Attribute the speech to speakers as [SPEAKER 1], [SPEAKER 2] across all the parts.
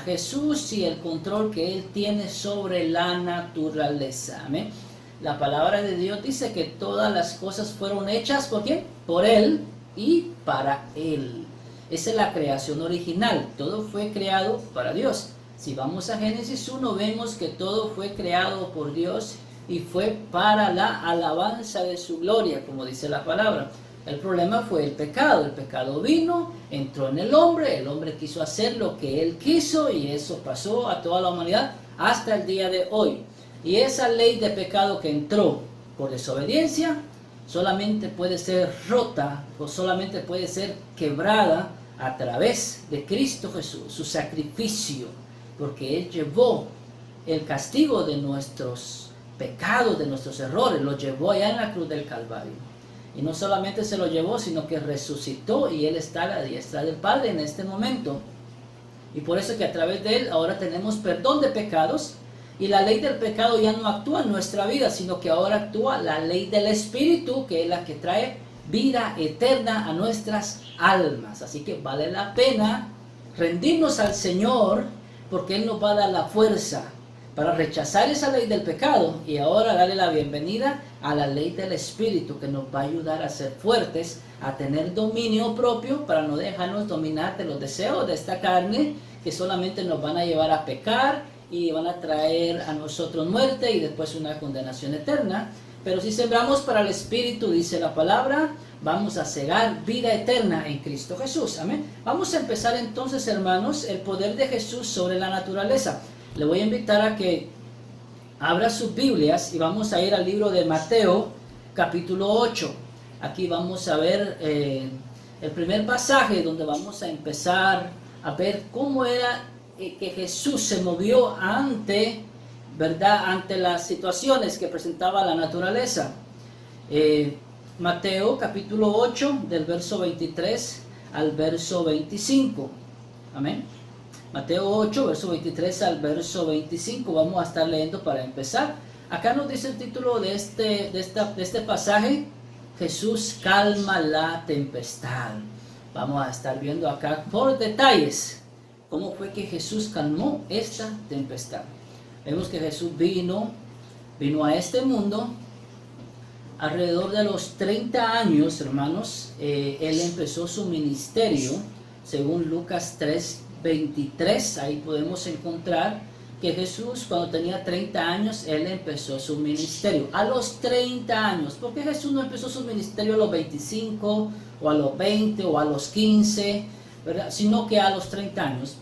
[SPEAKER 1] Jesús y el control que Él tiene sobre la naturaleza. Amén. La palabra de Dios dice que todas las cosas fueron hechas ¿por quién? Por Él y para Él. Esa es la creación original. Todo fue creado para Dios. Si vamos a Génesis 1, vemos que todo fue creado por Dios y fue para la alabanza de su gloria, como dice la palabra. El problema fue el pecado. El pecado vino, entró en el hombre quiso hacer lo que él quiso y eso pasó a toda la humanidad hasta el día de hoy. Y esa ley de pecado que entró por desobediencia solamente puede ser rota o solamente puede ser quebrada a través de Cristo Jesús, su sacrificio, porque Él llevó el castigo de nuestros pecados, de nuestros errores, lo llevó allá en la cruz del Calvario. Y no solamente se lo llevó, sino que resucitó y Él está a la diestra del Padre en este momento. Y por eso que a través de Él ahora tenemos perdón de pecados y la ley del pecado ya no actúa en nuestra vida, sino que ahora actúa la ley del Espíritu, que es la que trae vida eterna a nuestras almas. Así que vale la pena rendirnos al Señor, porque Él nos va a dar la fuerza para rechazar esa ley del pecado y ahora darle la bienvenida a la ley del Espíritu, que nos va a ayudar a ser fuertes, a tener dominio propio para no dejarnos dominar de los deseos de esta carne que solamente nos van a llevar a pecar y van a traer a nosotros muerte y después una condenación eterna. Pero si sembramos para el Espíritu, dice la palabra, vamos a cegar vida eterna en Cristo Jesús. Amén. Vamos a empezar entonces, hermanos, el poder de Jesús sobre la naturaleza. Le voy a invitar a que abra sus Biblias y vamos a ir al libro de Mateo, capítulo 8. Aquí vamos a ver el primer pasaje donde vamos a empezar a ver cómo era que Jesús se movió ante, ¿verdad?, ante las situaciones que presentaba la naturaleza. Mateo capítulo 8, del verso 23 al verso 25. Amén. Mateo 8, verso 23 al verso 25, vamos a estar leyendo para empezar. Acá nos dice el título de este pasaje: Jesús calma la tempestad. Vamos a estar viendo acá por detalles cómo fue que Jesús calmó esta tempestad. Vemos que Jesús vino a este mundo alrededor de los 30 años, hermanos. Él empezó su ministerio, según Lucas 3:23, ahí podemos encontrar que Jesús, cuando tenía 30 años, Él empezó su ministerio. A los 30 años. ¿Por qué Jesús no empezó su ministerio a los 25, o a los 20, o a los 15, ¿verdad?, sino que a los 30 años?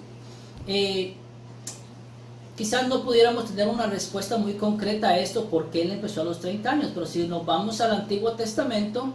[SPEAKER 1] Quizás no pudiéramos tener una respuesta muy concreta a esto, porque Él empezó a los 30 años, pero si nos vamos al Antiguo Testamento,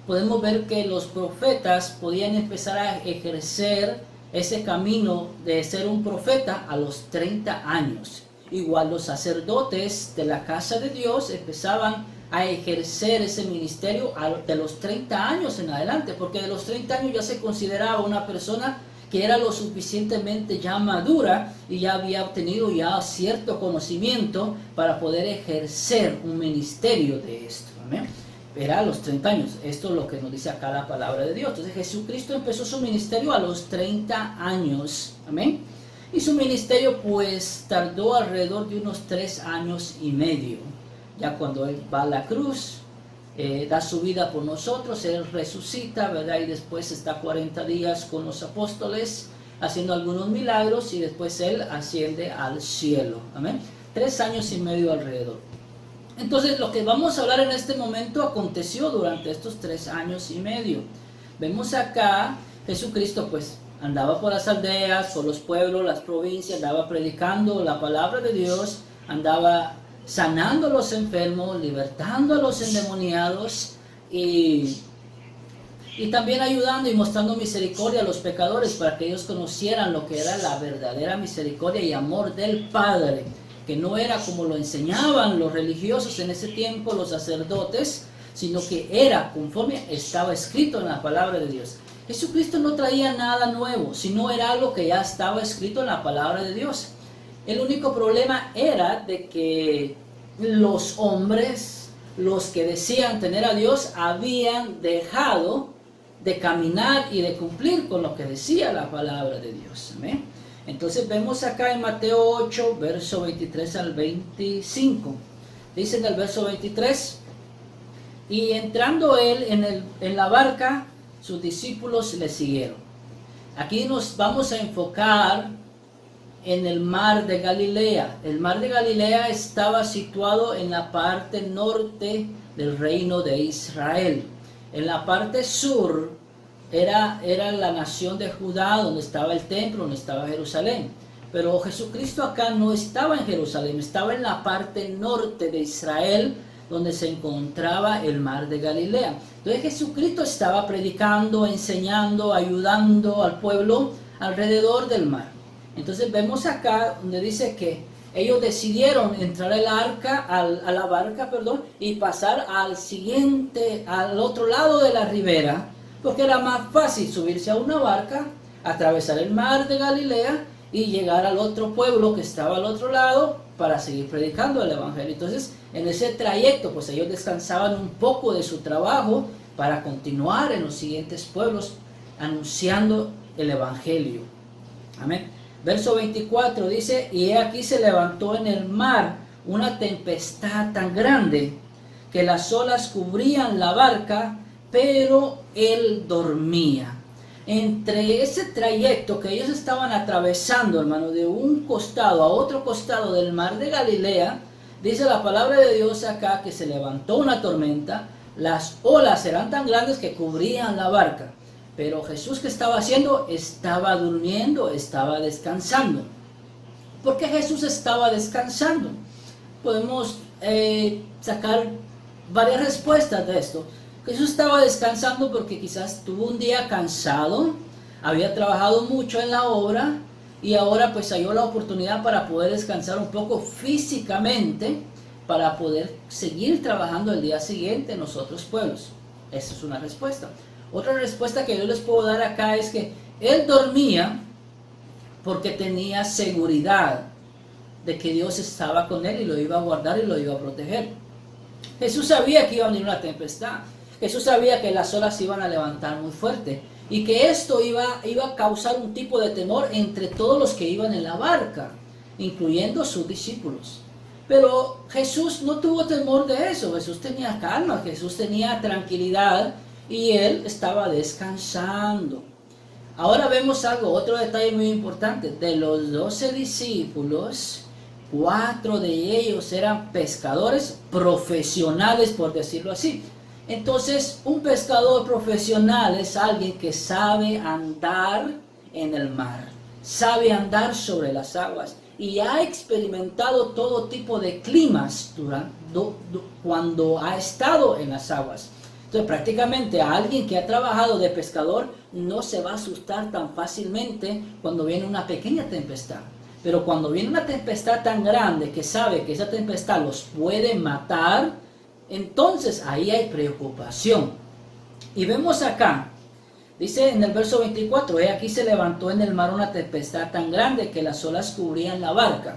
[SPEAKER 1] podemos ver que los profetas podían empezar a ejercer ese camino de ser un profeta a los 30 años. Igual los sacerdotes de la casa de Dios empezaban a ejercer ese ministerio de los 30 años en adelante, porque de los 30 años ya se consideraba una persona que era lo suficientemente ya madura y ya había obtenido ya cierto conocimiento para poder ejercer un ministerio de esto. Amén. Era a los 30 años. Esto es lo que nos dice acá la palabra de Dios. Entonces Jesucristo empezó su ministerio a los 30 años. Amén. Y su ministerio pues tardó alrededor de unos 3 años y medio. Ya cuando Él va a la cruz, da su vida por nosotros, Él resucita, ¿verdad? Y después está 40 días con los apóstoles haciendo algunos milagros y después Él asciende al cielo. Amén. 3 años y medio alrededor. Entonces lo que vamos a hablar en este momento aconteció durante estos 3 años y medio. Vemos acá Jesucristo pues andaba por las aldeas, por los pueblos, las provincias, andaba predicando la palabra de Dios, andaba sanando a los enfermos, libertando a los endemoniados y también ayudando y mostrando misericordia a los pecadores para que ellos conocieran lo que era la verdadera misericordia y amor del Padre, que no era como lo enseñaban los religiosos en ese tiempo, los sacerdotes, sino que era conforme estaba escrito en la palabra de Dios. Jesucristo no traía nada nuevo, sino era algo que ya estaba escrito en la palabra de Dios. El único problema era de que los hombres, los que decían tener a Dios, habían dejado de caminar y de cumplir con lo que decía la palabra de Dios. ¿Amén? Entonces vemos acá en Mateo 8, verso 23 al 25. Dice en el verso 23, y entrando él en la barca, sus discípulos le siguieron. Aquí nos vamos a enfocar en el mar de Galilea. El mar de Galilea estaba situado en la parte norte del reino de Israel. En la parte sur era la nación de Judá, donde estaba el templo, donde estaba Jerusalén. Pero Jesucristo acá no estaba en Jerusalén, estaba en la parte norte de Israel, donde se encontraba el mar de Galilea. Entonces Jesucristo estaba predicando, enseñando, ayudando al pueblo alrededor del mar. Entonces vemos acá donde dice que ellos decidieron entrar a la barca, y pasar al otro lado de la ribera, porque era más fácil subirse a una barca, atravesar el mar de Galilea y llegar al otro pueblo que estaba al otro lado para seguir predicando el evangelio. Entonces, en ese trayecto, pues ellos descansaban un poco de su trabajo para continuar en los siguientes pueblos anunciando el evangelio. Amén. Verso 24 dice, y he aquí se levantó en el mar una tempestad tan grande que las olas cubrían la barca, pero él dormía. Entre ese trayecto que ellos estaban atravesando, hermano, de un costado a otro costado del mar de Galilea, dice la palabra de Dios acá que se levantó una tormenta, las olas eran tan grandes que cubrían la barca. Pero Jesús, ¿qué estaba haciendo? Estaba durmiendo, estaba descansando. ¿Por qué Jesús estaba descansando? Podemos sacar varias respuestas de esto. Jesús estaba descansando porque quizás tuvo un día cansado, había trabajado mucho en la obra y ahora pues halló la oportunidad para poder descansar un poco físicamente para poder seguir trabajando el día siguiente en los otros pueblos. Esa es una respuesta. Otra respuesta que yo les puedo dar acá es que él dormía porque tenía seguridad de que Dios estaba con él y lo iba a guardar y lo iba a proteger. Jesús sabía que iba a venir una tempestad. Jesús sabía que las olas se iban a levantar muy fuerte y que esto iba a causar un tipo de temor entre todos los que iban en la barca, incluyendo sus discípulos. Pero Jesús no tuvo temor de eso. Jesús tenía calma, Jesús tenía tranquilidad y él estaba descansando. Ahora vemos otro detalle muy importante. De los 12 discípulos, 4 de ellos eran pescadores profesionales, por decirlo así. Entonces, un pescador profesional es alguien que sabe andar en el mar, sabe andar sobre las aguas y ha experimentado todo tipo de climas cuando ha estado en las aguas. Entonces, prácticamente a alguien que ha trabajado de pescador no se va a asustar tan fácilmente cuando viene una pequeña tempestad. Pero cuando viene una tempestad tan grande que sabe que esa tempestad los puede matar, entonces ahí hay preocupación. Y vemos acá, dice en el verso 24, aquí se levantó en el mar una tempestad tan grande que las olas cubrían la barca.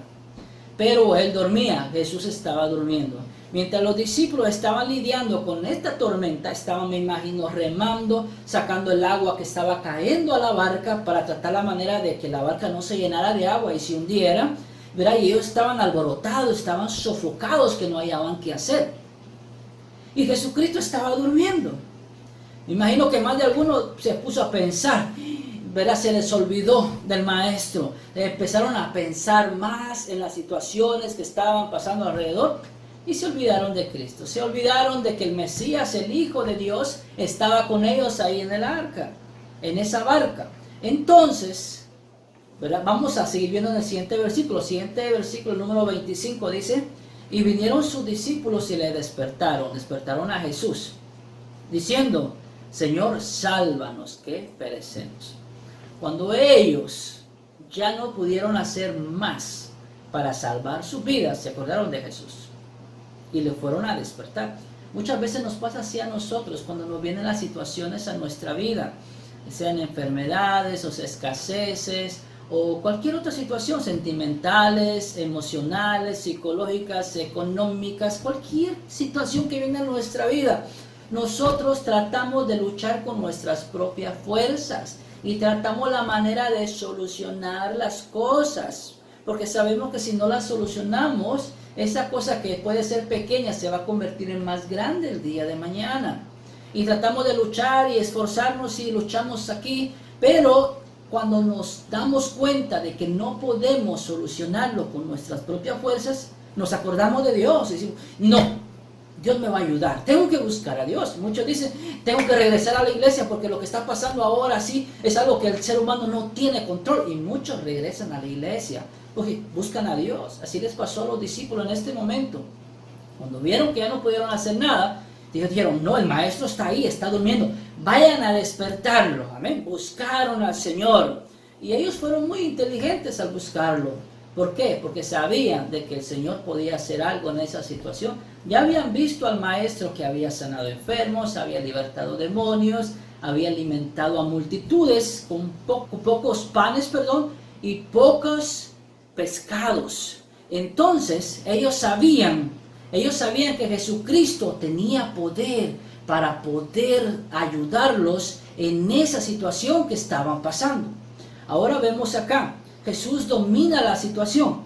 [SPEAKER 1] Pero él dormía, Jesús estaba durmiendo. Mientras los discípulos estaban lidiando con esta tormenta, estaban, me imagino, remando, sacando el agua que estaba cayendo a la barca para tratar la manera de que la barca no se llenara de agua y se hundiera. ¿Verdad? Y ellos estaban alborotados, estaban sofocados, que no hallaban qué hacer. Y Jesucristo estaba durmiendo. Me imagino que más de alguno se puso a pensar, ¿verdad? Se les olvidó del maestro. Empezaron a pensar más en las situaciones que estaban pasando alrededor y se olvidaron de Cristo. Se olvidaron de que el Mesías, el Hijo de Dios, estaba con ellos ahí en el arca, en esa barca. Entonces, ¿verdad? Vamos a seguir viendo en el siguiente versículo. Siguiente versículo, número 25, dice: y vinieron sus discípulos y le despertaron a Jesús, diciendo: Señor, sálvanos, que perecemos. Cuando ellos ya no pudieron hacer más para salvar sus vidas, se acordaron de Jesús y le fueron a despertar. Muchas veces nos pasa así a nosotros cuando nos vienen las situaciones a nuestra vida, sean enfermedades o escaseces o cualquier otra situación, sentimentales, emocionales, psicológicas, económicas, cualquier situación que venga a nuestra vida. Nosotros tratamos de luchar con nuestras propias fuerzas y tratamos la manera de solucionar las cosas, porque sabemos que si no las solucionamos, esa cosa que puede ser pequeña se va a convertir en más grande el día de mañana. Y tratamos de luchar y esforzarnos y luchamos aquí, pero cuando nos damos cuenta de que no podemos solucionarlo con nuestras propias fuerzas, nos acordamos de Dios y decimos, no, Dios me va a ayudar, tengo que buscar a Dios. Muchos dicen, tengo que regresar a la iglesia porque lo que está pasando ahora sí es algo que el ser humano no tiene control. Y muchos regresan a la iglesia porque buscan a Dios. Así les pasó a los discípulos en este momento. Cuando vieron que ya no pudieron hacer nada, dijeron, no, el maestro está ahí, está durmiendo, vayan a despertarlo. Amén. Buscaron al Señor. Y ellos fueron muy inteligentes al buscarlo. ¿Por qué? Porque sabían de que el Señor podía hacer algo en esa situación. Ya habían visto al maestro que había sanado enfermos, había libertado demonios, había alimentado a multitudes con pocos panes, y pocos pescados. Entonces ellos sabían que Jesucristo tenía poder para poder ayudarlos en esa situación que estaban pasando. Ahora vemos acá, Jesús domina la situación.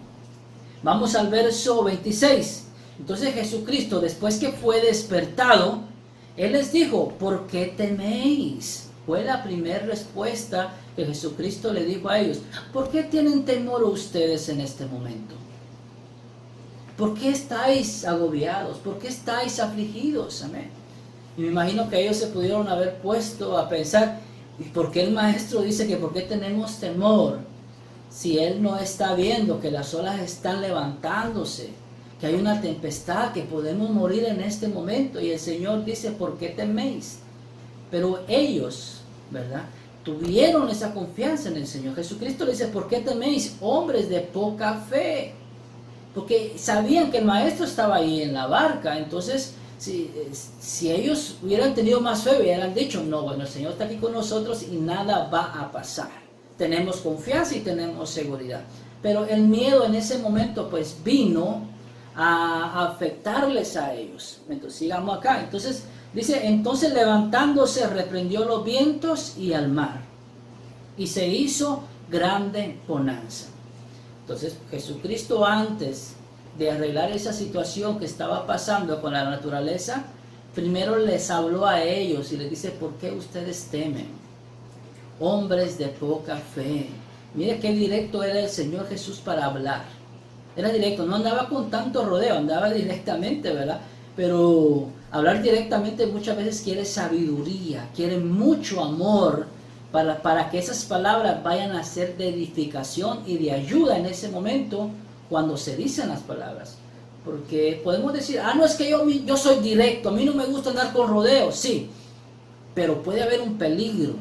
[SPEAKER 1] Vamos al verso 26. Entonces Jesucristo, después que fue despertado, Él les dijo, ¿por qué teméis? Fue la primera respuesta que Jesucristo le dijo a ellos. ¿Por qué tienen temor ustedes en este momento? ¿Por qué estáis agobiados? ¿Por qué estáis afligidos? Amén. Y me imagino que ellos se pudieron haber puesto a pensar, ¿y por qué el maestro dice que por qué tenemos temor? Si él no está viendo que las olas están levantándose, que hay una tempestad, que podemos morir en este momento. Y el Señor dice, ¿por qué teméis? Pero ellos, ¿verdad?, tuvieron esa confianza en el Señor. Jesucristo le dice, ¿por qué teméis, hombres de poca fe? Porque sabían que el maestro estaba ahí en la barca. Entonces, si ellos hubieran tenido más fe, hubieran dicho, no, bueno, el Señor está aquí con nosotros y nada va a pasar. Tenemos confianza y tenemos seguridad. Pero el miedo en ese momento pues vino a afectarles a ellos. Entonces sigamos acá. Entonces dice, entonces levantándose reprendió los vientos y al mar, y se hizo grande bonanza. Entonces Jesucristo, antes de arreglar esa situación que estaba pasando con la naturaleza, primero les habló a ellos y les dice, ¿por qué ustedes temen? Hombres de poca fe. Mire qué directo era el Señor Jesús para hablar. Era directo, no andaba con tanto rodeo, andaba directamente, ¿verdad? Pero hablar directamente muchas veces quiere sabiduría, quiere mucho amor para que esas palabras vayan a ser de edificación y de ayuda en ese momento cuando se dicen las palabras. Porque podemos decir, no, es que yo soy directo, a mí no me gusta andar con rodeos, sí, pero puede haber un peligro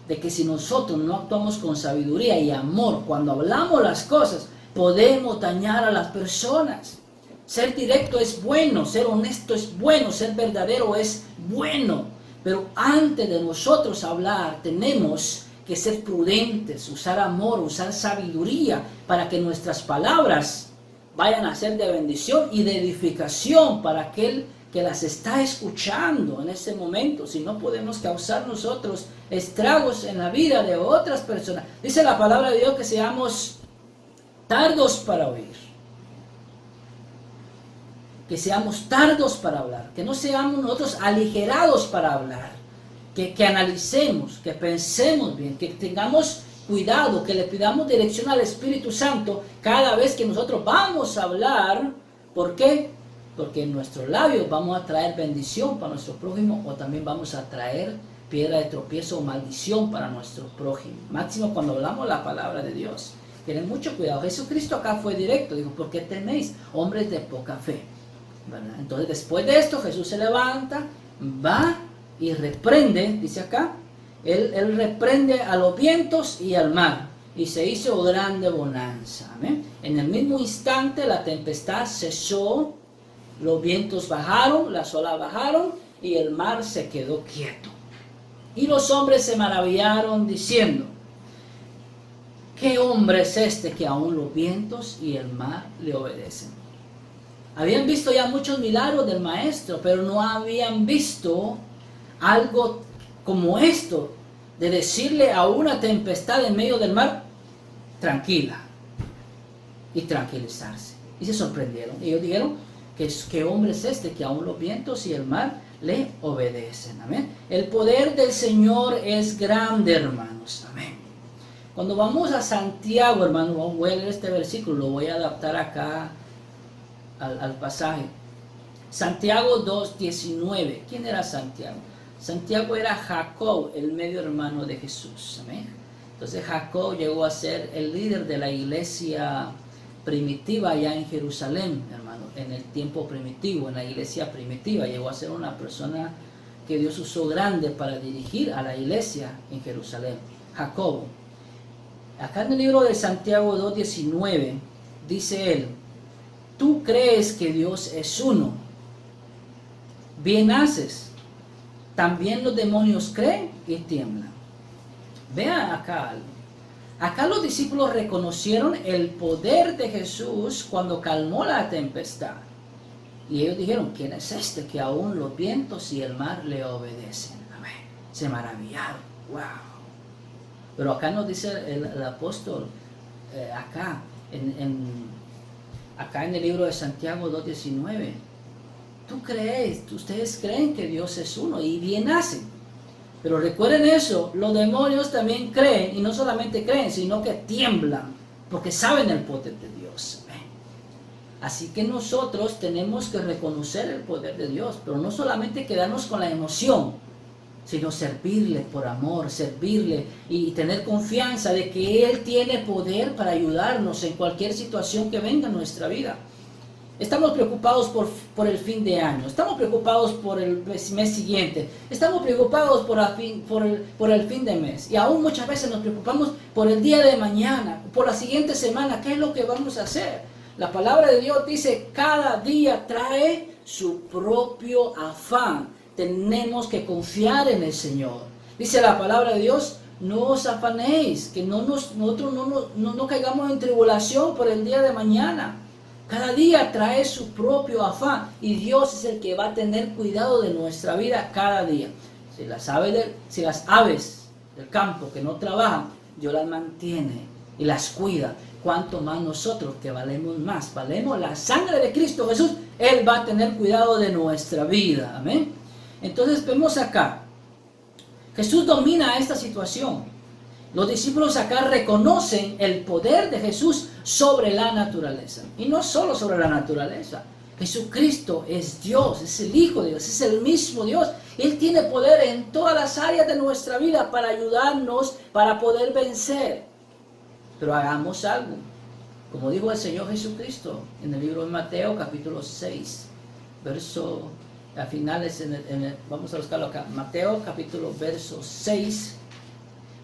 [SPEAKER 1] de que si nosotros no actuamos con sabiduría y amor, cuando hablamos las cosas, podemos dañar a las personas. Ser directo es bueno, ser honesto es bueno, ser verdadero es bueno, pero antes de nosotros hablar tenemos que ser prudentes, usar amor, usar sabiduría para que nuestras palabras vayan a ser de bendición y de edificación para aquel que las está escuchando en ese momento. Si no, podemos causar nosotros estragos en la vida de otras personas. Dice la palabra de Dios que seamos tardos para oír, que seamos tardos para hablar, que no seamos nosotros aligerados para hablar, que analicemos, que pensemos bien, que tengamos cuidado, que le pidamos dirección al Espíritu Santo cada vez que nosotros vamos a hablar. ¿Por qué? Porque en nuestros labios vamos a traer bendición para nuestro prójimo, o también vamos a traer piedra de tropiezo o maldición para nuestro prójimo. Máximo cuando hablamos la palabra de Dios. Tienen mucho cuidado. Jesucristo acá fue directo. Dijo, ¿por qué teméis, hombres de poca fe? ¿Verdad? Entonces después de esto Jesús se levanta, va y reprende, dice acá, él reprende a los vientos y al mar, y se hizo grande bonanza. ¿Amén? En el mismo instante la tempestad cesó, los vientos bajaron, las olas bajaron y el mar se quedó quieto. Y los hombres se maravillaron diciendo, ¿qué hombre es este que aún los vientos y el mar le obedecen? Habían visto ya muchos milagros del maestro, pero no habían visto algo como esto, de decirle a una tempestad en medio del mar, tranquila, y tranquilizarse. Y se sorprendieron. Y ellos dijeron, ¿qué hombre es este que aún los vientos y el mar le obedecen? Amén. El poder del Señor es grande, hermanos. Amén. Cuando vamos a Santiago, hermanos, voy a leer este versículo, lo voy a adaptar acá al pasaje. Santiago 2:19. ¿Quién era Santiago? Santiago era Jacob, el medio hermano de Jesús. Amén. Entonces Jacob llegó a ser el líder de la iglesia primitiva allá en Jerusalén, hermano, en el tiempo primitivo, en la iglesia primitiva. Llegó a ser una persona que Dios usó grande para dirigir a la iglesia en Jerusalén. Jacob. Acá en el libro de Santiago 2:19 dice él, tú crees que Dios es uno, bien haces, también los demonios creen y tiemblan. Vean acá algo. Acá los discípulos reconocieron el poder de Jesús cuando calmó la tempestad. Y ellos dijeron, ¿quién es este que aún los vientos y el mar le obedecen? Amén. Se maravillaron. Wow. Pero acá nos dice el apóstol, acá en el libro de Santiago 2:19, ustedes creen que Dios es uno y bien hacen. Pero recuerden eso, los demonios también creen, y no solamente creen, sino que tiemblan, porque saben el poder de Dios. Así que nosotros tenemos que reconocer el poder de Dios, pero no solamente quedarnos con la emoción, sino servirle por amor, servirle y tener confianza de que Él tiene poder para ayudarnos en cualquier situación que venga en nuestra vida. Estamos preocupados por el fin de año, estamos preocupados por el mes siguiente, estamos preocupados por el fin de mes. Y aún muchas veces nos preocupamos por el día de mañana, por la siguiente semana, ¿qué es lo que vamos a hacer? La palabra de Dios dice, cada día trae su propio afán. Tenemos que confiar en el Señor. Dice la palabra de Dios, no os afanéis, que nosotros no caigamos en tribulación por el día de mañana. Cada día trae su propio afán y Dios es el que va a tener cuidado de nuestra vida cada día. Si las aves del campo que no trabajan, Dios las mantiene y las cuida. Cuanto más nosotros que valemos más, valemos la sangre de Cristo Jesús, Él va a tener cuidado de nuestra vida. Amén. Entonces vemos acá, Jesús domina esta situación. Los discípulos acá reconocen el poder de Jesús sobre la naturaleza. Y no solo sobre la naturaleza. Jesucristo es Dios, es el Hijo de Dios, es el mismo Dios. Él tiene poder en todas las áreas de nuestra vida para ayudarnos, para poder vencer. Pero hagamos algo. Como dijo el Señor Jesucristo en el libro de Mateo capítulo 6, verso, a finales, vamos a buscarlo acá. Mateo capítulo verso 6.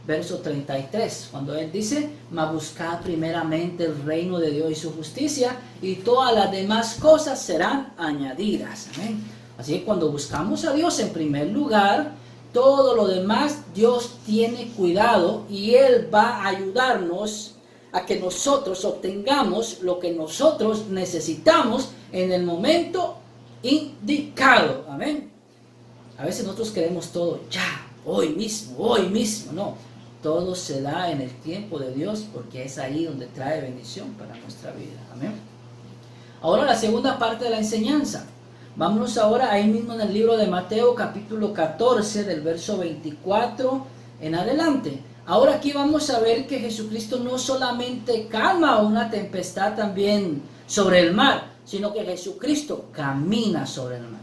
[SPEAKER 1] Verso 33, cuando Él dice, mas buscad primeramente el reino de Dios y su justicia, y todas las demás cosas serán añadidas. Amén. Así que cuando buscamos a Dios en primer lugar, todo lo demás Dios tiene cuidado y Él va a ayudarnos a que nosotros obtengamos lo que nosotros necesitamos en el momento indicado. Amén. A veces nosotros queremos todo ya, hoy mismo, no. Todo se da en el tiempo de Dios porque es ahí donde trae bendición para nuestra vida. Amén. Ahora la segunda parte de la enseñanza. Vámonos ahora ahí mismo en el libro de Mateo capítulo 14 del verso 24 en adelante. Ahora aquí vamos a ver que Jesucristo no solamente calma una tempestad también sobre el mar, sino que Jesucristo camina sobre el mar.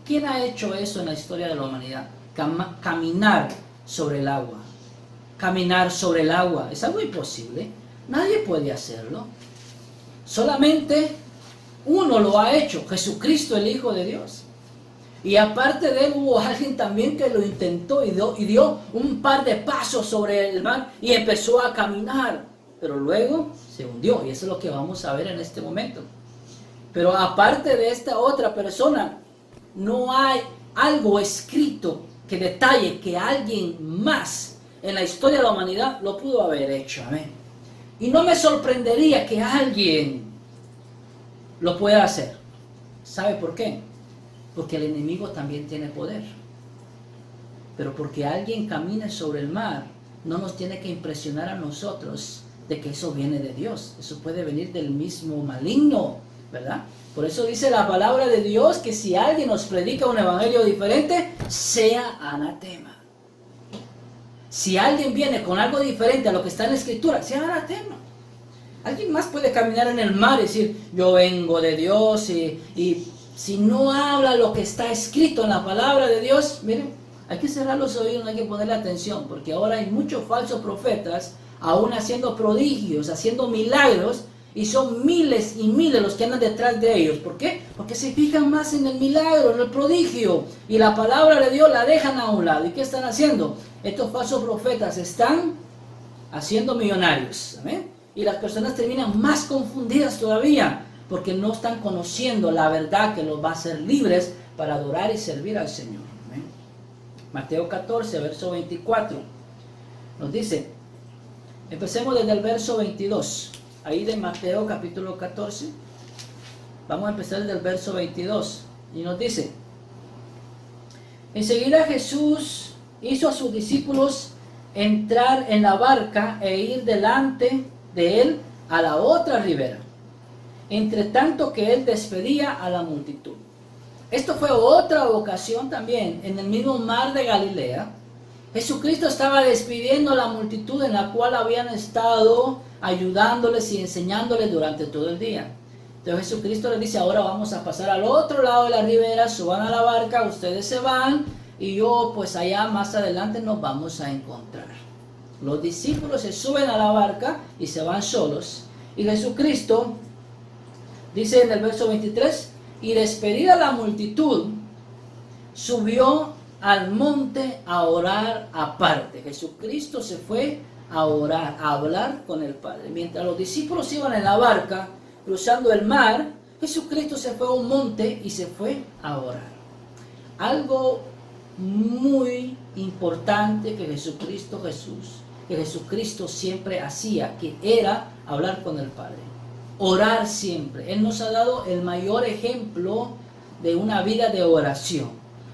[SPEAKER 1] ¿Quién ha hecho eso en la historia de la humanidad? Caminar sobre el agua. Caminar sobre el agua. Es algo imposible. Nadie puede hacerlo. Solamente uno lo ha hecho. Jesucristo, el Hijo de Dios. Y aparte de él hubo alguien también que lo intentó y dio un par de pasos sobre el mar y empezó a caminar. Pero luego se hundió. Y eso es lo que vamos a ver en este momento. Pero aparte de esta otra persona, no hay algo escrito que detalle que alguien más en la historia de la humanidad lo pudo haber hecho. Amén. Y no me sorprendería que alguien lo pueda hacer. ¿Sabe por qué? Porque el enemigo también tiene poder. Pero porque alguien camine sobre el mar, no nos tiene que impresionar a nosotros de que eso viene de Dios. Eso puede venir del mismo maligno, ¿verdad? Por eso dice la palabra de Dios que si alguien nos predica un evangelio diferente, sea anatema. Si alguien viene con algo diferente a lo que está en la Escritura, sea anatema. Alguien más puede caminar en el mar y decir, yo vengo de Dios, y si no habla lo que está escrito en la palabra de Dios, miren, hay que cerrar los oídos, no hay que ponerle atención, porque ahora hay muchos falsos profetas, aún haciendo prodigios, haciendo milagros, y son miles y miles los que andan detrás de ellos. ¿Por qué? Porque se fijan más en el milagro, en el prodigio, y la palabra de Dios la dejan a un lado. ¿Y qué están haciendo? Estos falsos profetas están haciendo millonarios, ¿amén? Y las personas terminan más confundidas todavía, porque no están conociendo la verdad que los va a hacer libres para adorar y servir al Señor. ¿Amén? Mateo 14, verso 24, nos dice, empecemos desde el verso 22, ahí de Mateo capítulo 14, vamos a empezar desde el verso 22, y nos dice, enseguida Jesús hizo a sus discípulos entrar en la barca e ir delante de él a la otra ribera, entre tanto que él despedía a la multitud. Esto fue otra ocasión también, en el mismo mar de Galilea. Jesucristo estaba despidiendo a la multitud en la cual habían estado ayudándoles y enseñándoles durante todo el día. Entonces Jesucristo les dice, ahora vamos a pasar al otro lado de la ribera, suban a la barca, ustedes se van, y yo pues allá más adelante nos vamos a encontrar. Los discípulos se suben a la barca y se van solos. Y Jesucristo dice en el verso 23, y despedida la multitud, subió al monte a orar aparte. Jesucristo se fue a orar, a hablar con el Padre. Mientras los discípulos iban en la barca, cruzando el mar, Jesucristo se fue a un monte y se fue a orar. Algo muy importante que Jesucristo siempre hacía, que era hablar con el Padre, orar siempre. Él nos ha dado el mayor ejemplo de una vida de oración.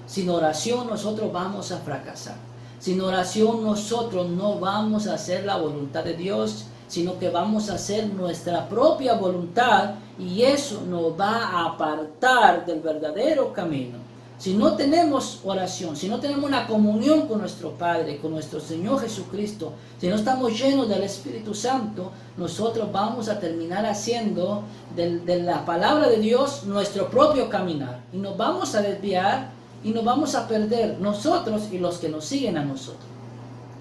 [SPEAKER 1] Sin oración nosotros vamos a fracasar. Sin oración nosotros no vamos a hacer la voluntad de Dios, sino que vamos a hacer nuestra propia voluntad, y eso nos va a apartar del verdadero camino. Si no tenemos oración, si no tenemos una comunión con nuestro Padre, con nuestro Señor Jesucristo, si no estamos llenos del Espíritu Santo, nosotros vamos a terminar haciendo de la palabra de Dios nuestro propio caminar. Y nos vamos a desviar y nos vamos a perder nosotros y los que nos siguen a nosotros.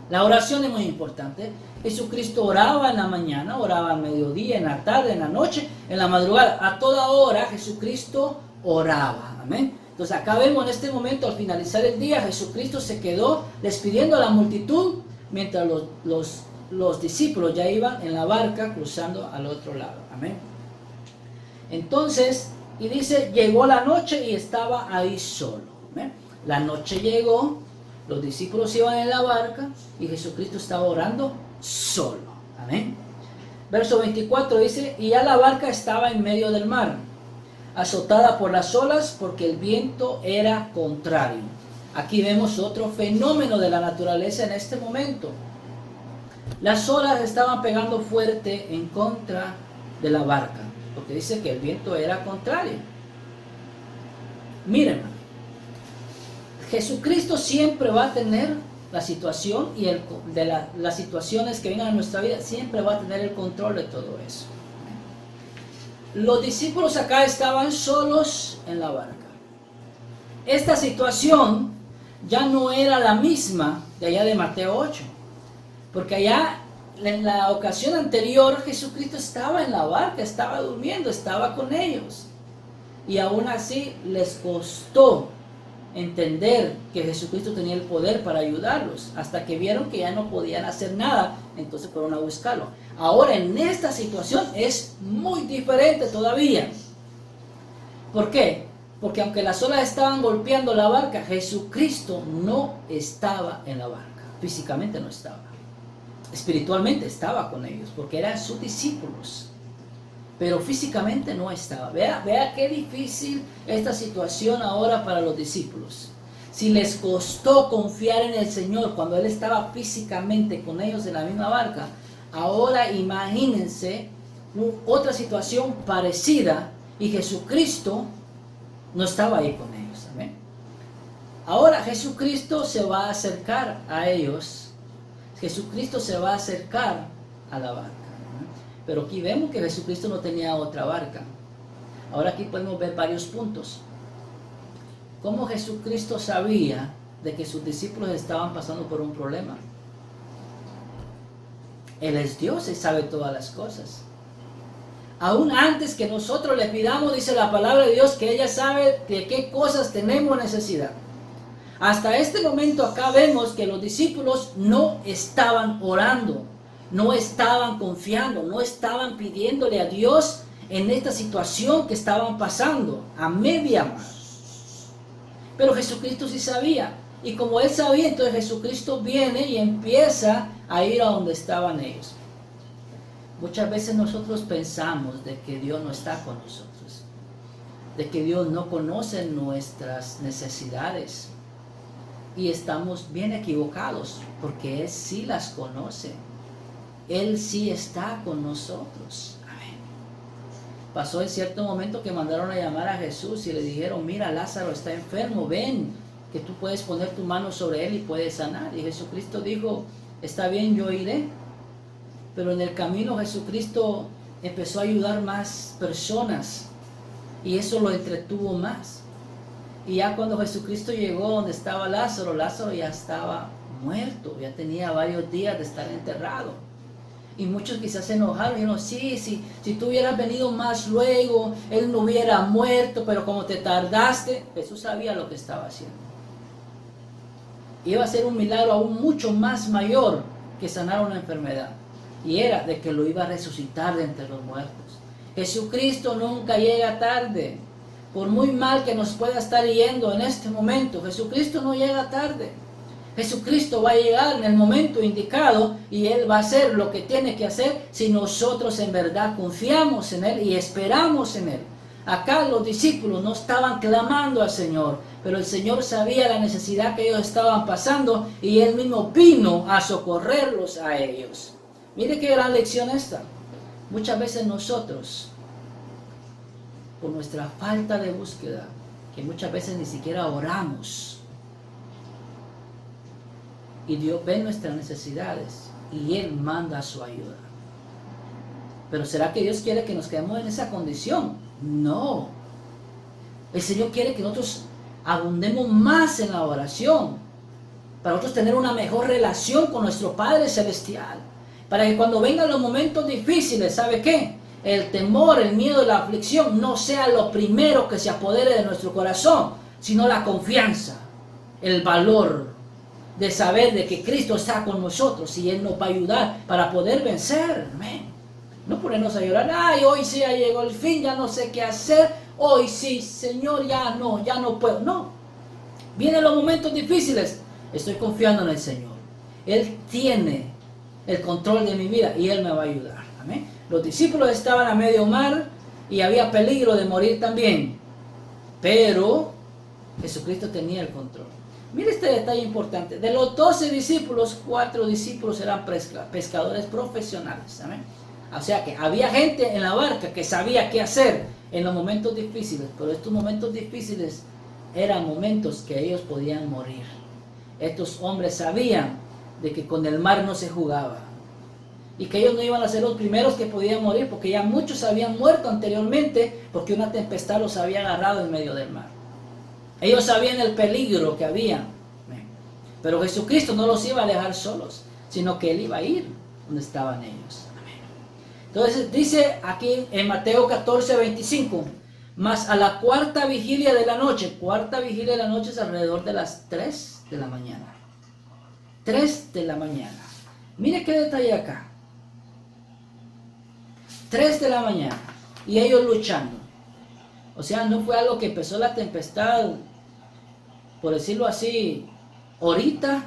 [SPEAKER 1] La oración es muy importante. Jesucristo oraba en la mañana, oraba al mediodía, en la tarde, en la noche, en la madrugada. A toda hora Jesucristo oraba. Amén. Entonces acá vemos en este momento, al finalizar el día, Jesucristo se quedó despidiendo a la multitud, mientras los discípulos ya iban en la barca cruzando al otro lado. Amén. Entonces, y dice, llegó la noche y estaba ahí solo. Amén. La noche llegó, los discípulos iban en la barca y Jesucristo estaba orando solo. Amén. Verso 24 dice, y ya la barca estaba en medio del mar, azotada por las olas, porque el viento era contrario. Aquí vemos otro fenómeno de la naturaleza en este momento. Las olas estaban pegando fuerte en contra de la barca, porque dice que el viento era contrario. Miren, Jesucristo siempre va a tener la situación y las situaciones que vengan a nuestra vida, siempre va a tener el control de todo eso. Los discípulos acá estaban solos en la barca. Esta situación ya no era la misma de allá de Mateo 8, porque allá en la ocasión anterior Jesucristo estaba en la barca, estaba durmiendo, estaba con ellos, y aún así les costó entender que Jesucristo tenía el poder para ayudarlos, hasta que vieron que ya no podían hacer nada, entonces fueron a buscarlo. Ahora en esta situación es muy diferente todavía. ¿Por qué? Porque aunque las olas estaban golpeando la barca, Jesucristo no estaba en la barca, físicamente no estaba, espiritualmente estaba con ellos, porque eran sus discípulos, pero físicamente no estaba. Vea qué difícil esta situación ahora para los discípulos. si les costó confiar en el Señor cuando Él estaba físicamente con ellos en la misma barca, ahora imagínense otra situación parecida y Jesucristo no estaba ahí con ellos. ¿Amén? Ahora Jesucristo se va a acercar a ellos. Jesucristo se va a acercar a la barca. ¿Amén? Pero aquí vemos que Jesucristo no tenía otra barca. Ahora aquí podemos ver varios puntos. ¿Cómo Jesucristo sabía de que sus discípulos estaban pasando por un problema? Él es Dios y sabe todas las cosas. Aún antes que nosotros le pidamos, dice la palabra de Dios, que ella sabe de qué cosas tenemos necesidad. Hasta este momento acá vemos que los discípulos no estaban orando, no estaban confiando, no estaban pidiéndole a Dios en esta situación que estaban pasando, a media mar. Pero Jesucristo sí sabía. Y como Él sabía, entonces Jesucristo viene y empieza a ir a donde estaban ellos. Muchas veces nosotros pensamos de que Dios no está con nosotros, de que Dios no conoce nuestras necesidades. Y estamos bien equivocados, porque Él sí las conoce. Él sí está con nosotros. Amén. Pasó en cierto momento que mandaron a llamar a Jesús y le dijeron, mira, Lázaro está enfermo, ven, que tú puedes poner tu mano sobre él y puedes sanar. Y Jesucristo dijo, está bien, yo iré. Pero en el camino Jesucristo empezó a ayudar más personas y eso lo entretuvo más. Y ya cuando Jesucristo llegó donde estaba Lázaro, Lázaro ya estaba muerto, ya tenía varios días de estar enterrado. Y muchos quizás se enojaron y dijeron, sí, si tú hubieras venido más luego, él no hubiera muerto, pero como te tardaste, Jesús sabía lo que estaba haciendo. Iba a ser un milagro aún mucho más mayor que sanar una enfermedad. Y era de que lo iba a resucitar de entre los muertos. Jesucristo nunca llega tarde. Por muy mal que nos pueda estar yendo en este momento, Jesucristo no llega tarde. Jesucristo va a llegar en el momento indicado y Él va a hacer lo que tiene que hacer si nosotros en verdad confiamos en Él y esperamos en Él. Acá los discípulos no estaban clamando al Señor, pero el Señor sabía la necesidad que ellos estaban pasando y Él mismo vino a socorrerlos a ellos. Mire qué gran lección esta. Muchas veces nosotros, por nuestra falta de búsqueda, que muchas veces ni siquiera oramos, y Dios ve nuestras necesidades y Él manda su ayuda. Pero ¿será que Dios quiere que nos quedemos en esa condición? No. El Señor quiere que nosotros abundemos más en la oración, para nosotros tener una mejor relación con nuestro Padre Celestial, para que cuando vengan los momentos difíciles, ¿sabe qué? El temor, el miedo y la aflicción no sea lo primero que se apodere de nuestro corazón, sino la confianza, el valor de saber de que Cristo está con nosotros y Él nos va a ayudar para poder vencer. Amén. No ponernos a llorar, ay, hoy sí ya llegó el fin, ya no sé qué hacer, hoy sí, Señor, ya no puedo. No, vienen los momentos difíciles, estoy confiando en el Señor. Él tiene el control de mi vida y Él me va a ayudar. Amén. Los discípulos estaban a medio mar y había peligro de morir también, pero Jesucristo tenía el control. Mire este detalle importante. De los 12 discípulos, 4 discípulos eran pescadores profesionales. ¿Amén? O sea que había gente en la barca que sabía qué hacer en los momentos difíciles, pero estos momentos difíciles eran momentos que ellos podían morir. Estos hombres sabían de que con el mar no se jugaba y que ellos no iban a ser los primeros que podían morir, porque ya muchos habían muerto anteriormente porque una tempestad los había agarrado en medio del mar. Ellos sabían el peligro que había, pero Jesucristo no los iba a dejar solos, sino que Él iba a ir donde estaban ellos. Entonces dice aquí en Mateo 14:25, mas a la cuarta vigilia de la noche es alrededor de las 3 de la mañana. 3 de la mañana. Mire qué detalle acá. 3 de la mañana. Y ellos luchando. O sea, no fue algo que empezó la tempestad, por decirlo así, ahorita,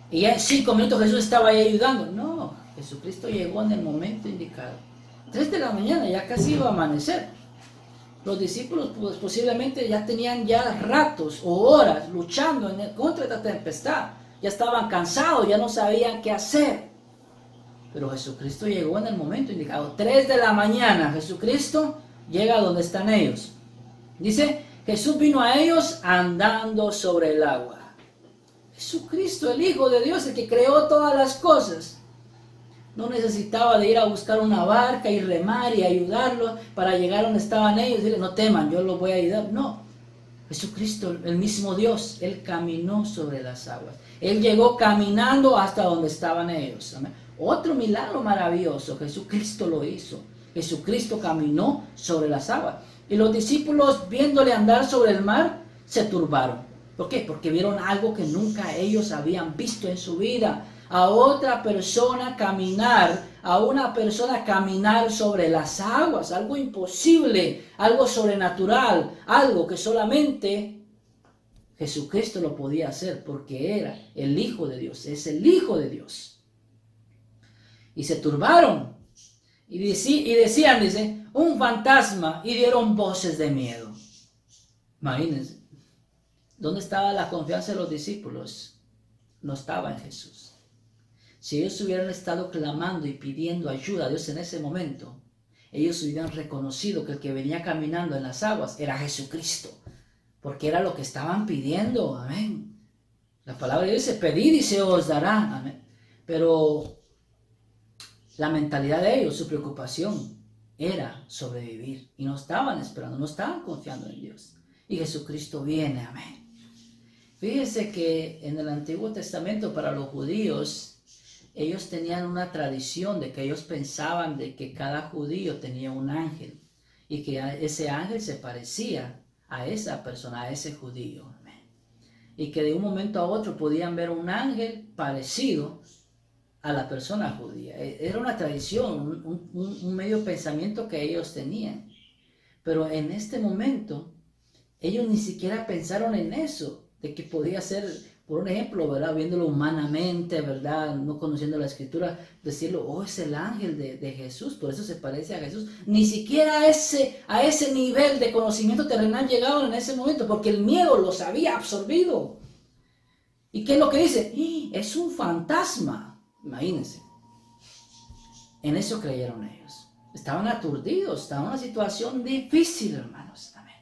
[SPEAKER 1] y ya en 5 minutos Jesús estaba ahí ayudando. No, Jesucristo llegó en el momento indicado. 3 de la mañana, ya casi iba a amanecer. los discípulos pues, posiblemente ya tenían ya ratos o horas luchando contra esta tempestad. Ya estaban cansados, ya no sabían qué hacer. Pero Jesucristo llegó en el momento indicado. 3 de la mañana, Jesucristo llega a donde están ellos. Dice, Jesús vino a ellos andando sobre el agua. Jesucristo, el Hijo de Dios, el que creó todas las cosas, no necesitaba de ir a buscar una barca y remar y ayudarlos para llegar donde estaban ellos y decirles, no teman, yo los voy a ayudar. No, Jesucristo, el mismo Dios, Él caminó sobre las aguas. Él llegó caminando hasta donde estaban ellos. Amén. Otro milagro maravilloso, Jesucristo lo hizo. Jesucristo caminó sobre las aguas. Y los discípulos, viéndole andar sobre el mar, se turbaron. ¿Por qué? Porque vieron algo que nunca ellos habían visto en su vida. A otra persona caminar, a una persona caminar sobre las aguas, algo imposible, algo sobrenatural, algo que solamente Jesucristo lo podía hacer porque era el Hijo de Dios, es el Hijo de Dios. Y se turbaron y decían, dice, un fantasma, y dieron voces de miedo. Imagínense, ¿dónde estaba la confianza de los discípulos? No estaba en Jesús. Si ellos hubieran estado clamando y pidiendo ayuda a Dios en ese momento, ellos hubieran reconocido que el que venía caminando en las aguas era Jesucristo, porque era lo que estaban pidiendo. Amén. La palabra de Dios dice, pedid y se os dará. Amén. Pero la mentalidad de ellos, su preocupación era sobrevivir. Y no estaban esperando, no estaban confiando en Dios. Y Jesucristo viene. Amén. Fíjense que en el Antiguo Testamento para los judíos, ellos tenían una tradición de que ellos pensaban de que cada judío tenía un ángel y que ese ángel se parecía a esa persona, a ese judío. Amén. Y que de un momento a otro podían ver un ángel parecido a la persona judía. Era una tradición, un medio pensamiento que ellos tenían. Pero en este momento, ellos ni siquiera pensaron en eso, de que podía ser, por un ejemplo, ¿verdad? Viéndolo humanamente, ¿verdad? No conociendo la escritura, decirlo, oh, es el ángel de Jesús, por eso se parece a Jesús. Ni siquiera a ese nivel de conocimiento terrenal llegaron en ese momento, porque el miedo los había absorbido. ¿Y qué es lo que dice? Es un fantasma. Imagínense. En eso creyeron ellos. Estaban aturdidos, estaban en una situación difícil, hermanos. Amén.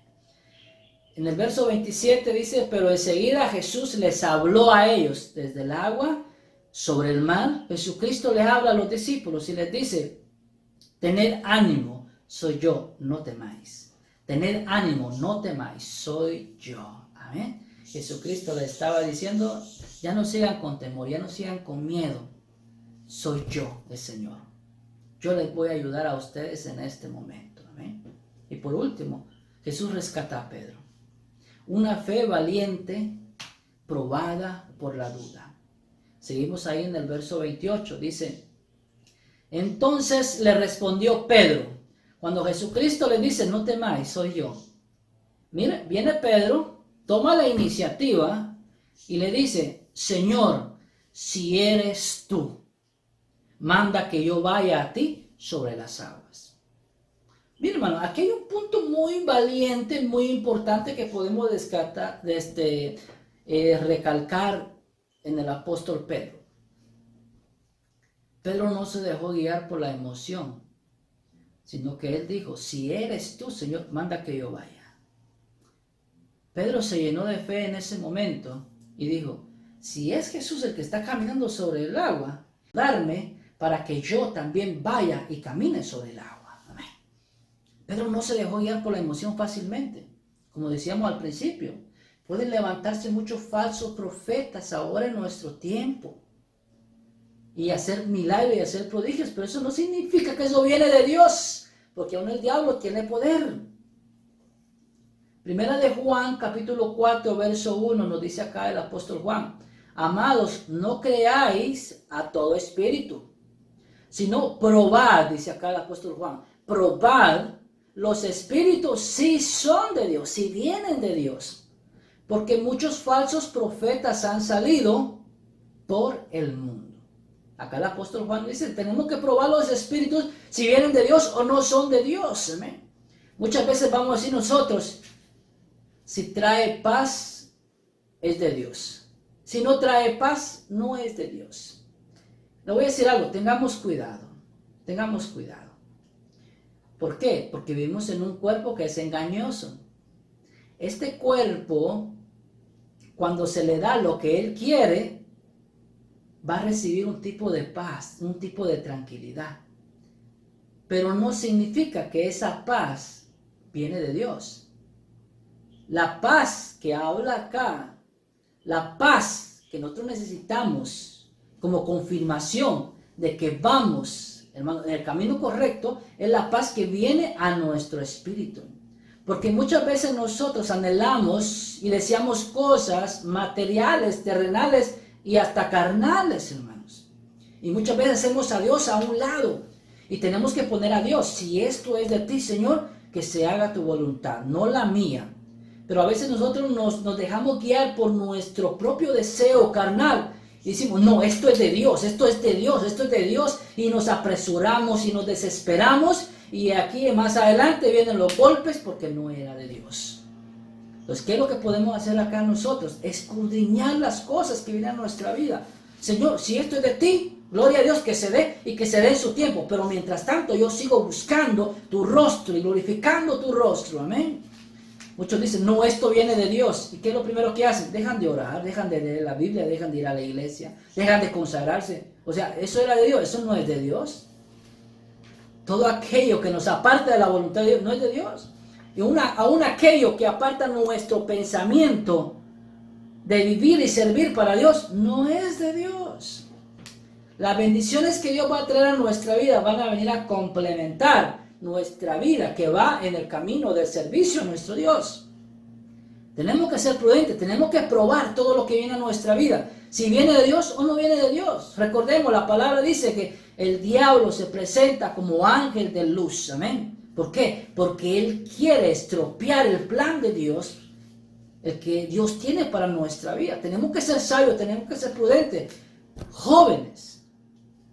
[SPEAKER 1] En el verso 27 dice, pero enseguida Jesús les habló a ellos desde el agua, sobre el mar. Jesucristo les habla a los discípulos y les dice, tened ánimo, soy yo, no temáis. Tened ánimo, no temáis, soy yo. Amén. Jesucristo les estaba diciendo, ya no sigan con temor, ya no sigan con miedo. Soy yo, el Señor. Yo les voy a ayudar a ustedes en este momento. Amén. Y por último, Jesús rescata a Pedro. Una fe valiente, probada por la duda. Seguimos ahí en el verso 28. Dice, entonces le respondió Pedro. Cuando Jesucristo le dice, no temáis, soy yo. Mire, viene Pedro, toma la iniciativa y le dice, Señor, si eres tú, manda que yo vaya a ti sobre las aguas. Mira, hermano, aquí hay un punto muy valiente, muy importante que podemos recalcar en el apóstol Pedro. Pedro no se dejó guiar por la emoción, sino que él dijo, si eres tú, Señor, manda que yo vaya. Pedro se llenó de fe en ese momento y dijo, si es Jesús el que está caminando sobre el agua, darme para que yo también vaya y camine sobre el agua. Amén. Pedro no se dejó guiar por la emoción fácilmente. Como decíamos al principio, pueden levantarse muchos falsos profetas ahora en nuestro tiempo y hacer milagros y hacer prodigios, pero eso no significa que eso viene de Dios, porque aún el diablo tiene poder. Primera de Juan, capítulo 4, verso 1, nos dice acá el apóstol Juan, amados, no creáis a todo espíritu, sino probad, dice acá el apóstol Juan, probad, los espíritus sí son de Dios, sí vienen de Dios, porque muchos falsos profetas han salido por el mundo. Acá el apóstol Juan dice, tenemos que probar los espíritus si vienen de Dios o no son de Dios. Amén. Muchas veces vamos a decir nosotros, si trae paz, es de Dios. Si no trae paz, no es de Dios. Le voy a decir algo, tengamos cuidado, tengamos cuidado. ¿Por qué? Porque vivimos en un cuerpo que es engañoso. Este cuerpo, cuando se le da lo que él quiere, va a recibir un tipo de paz, un tipo de tranquilidad. Pero no significa que esa paz viene de Dios. La paz que habla acá, la paz que nosotros necesitamos como confirmación de que vamos, hermano, en el camino correcto, es la paz que viene a nuestro espíritu. Porque muchas veces nosotros anhelamos y deseamos cosas materiales, terrenales y hasta carnales, hermanos. Y muchas veces hacemos a Dios a un lado. Y tenemos que poner a Dios, si esto es de ti, Señor, que se haga tu voluntad, no la mía. Pero a veces nosotros nos dejamos guiar por nuestro propio deseo carnal. Y decimos, no, esto es de Dios, esto es de Dios, esto es de Dios. Y nos apresuramos y nos desesperamos. Y aquí más adelante vienen los golpes porque no era de Dios. Entonces, ¿qué es lo que podemos hacer acá nosotros? Escudriñar las cosas que vienen a nuestra vida. Señor, si esto es de ti, gloria a Dios que se dé y que se dé en su tiempo. Pero mientras tanto yo sigo buscando tu rostro y glorificando tu rostro. Amén. Muchos dicen, no, esto viene de Dios. ¿Y qué es lo primero que hacen? Dejan de orar, dejan de leer la Biblia, dejan de ir a la iglesia, dejan de consagrarse. O sea, eso era de Dios, eso no es de Dios. Todo aquello que nos aparta de la voluntad de Dios no es de Dios. Y aún aquello que aparta nuestro pensamiento de vivir y servir para Dios no es de Dios. Las bendiciones que Dios va a traer a nuestra vida van a venir a complementar nuestra vida que va en el camino del servicio a nuestro Dios. Tenemos que ser prudentes, tenemos que probar todo lo que viene a nuestra vida, si viene de Dios o no viene de Dios. Recordemos, la palabra dice que el diablo se presenta como ángel de luz, amén. ¿Por qué? Porque él quiere estropear el plan de Dios, el que Dios tiene para nuestra vida. Tenemos que ser sabios, tenemos que ser prudentes. Jóvenes,